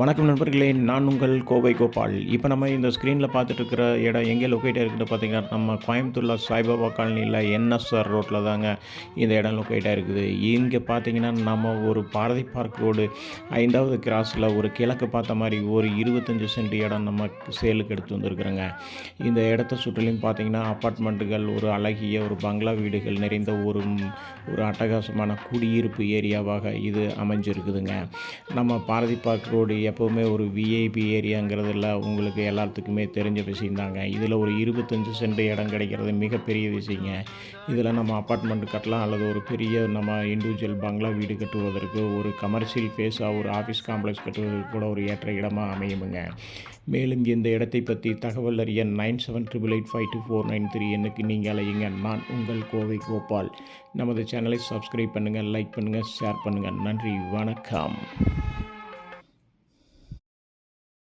வணக்கம் நண்பர்களே, நான் உங்கள் கோவை கோபால். இப்போ நம்ம இந்த ஸ்க்ரீனில் பார்த்துட்டு இருக்கிற இடம் எங்கே லொக்கேட் ஆகிருக்குன்னு பார்த்தீங்கன்னா, நம்ம கோயம்புத்தூரில் சாய்பாபா காலனியில் என்எஸ்ஆர் ரோட்டில் தாங்க இந்த இடம் லொக்கேட் ஆகிருக்குது. இங்கே பார்த்தீங்கன்னா, நம்ம ஒரு பாரதி பார்க் ரோடு 5வது கிராஸில் ஒரு கிழக்கு பார்த்த மாதிரி ஒரு 25 சென்ட் இடம் நம்ம சேலுக்கு எடுத்து வந்திருக்கிறோங்க. இந்த இடத்த சுற்றிலும் பார்த்தீங்கன்னா, அப்பார்ட்மெண்ட்டுகள், ஒரு அழகிய ஒரு பங்களா வீடுகள் நிறைந்த ஒரு அட்டகாசமான குடியிருப்பு ஏரியாவாக இது அமைஞ்சிருக்குதுங்க. நம்ம பாரதி பார்க் ரோடு எப்போவுமே ஒரு விஐபி ஏரியாங்கிறதுல உங்களுக்கு எல்லாத்துக்குமே தெரிஞ்ச விஷயந்தாங்க. இதில் ஒரு 25 சென்ட் இடம் கிடைக்கிறது மிகப்பெரிய விஷயங்க. இதில் நம்ம அப்பார்ட்மெண்ட் கட்டலாம், அல்லது ஒரு பெரிய நம்ம இண்டிவிஜுவல் பங்களா வீடு கட்டுவதற்கு, ஒரு கமர்ஷியல் ஃபேஸாக ஒரு ஆஃபீஸ் காம்ப்ளெக்ஸ் கட்டுவதற்கு கூட ஒரு ஏற்ற இடமாக அமையுமுங்க. மேலும் இந்த இடத்தை பற்றி தகவல் அறிய 9788852493 எண்ணுக்கு நீங்கள் அழையுங்க. நான் உங்கள் கோவை கோபால். நமது சேனலை சப்ஸ்கிரைப் பண்ணுங்கள், லைக் பண்ணுங்கள், ஷேர் பண்ணுங்கள். நன்றி, வணக்கம்.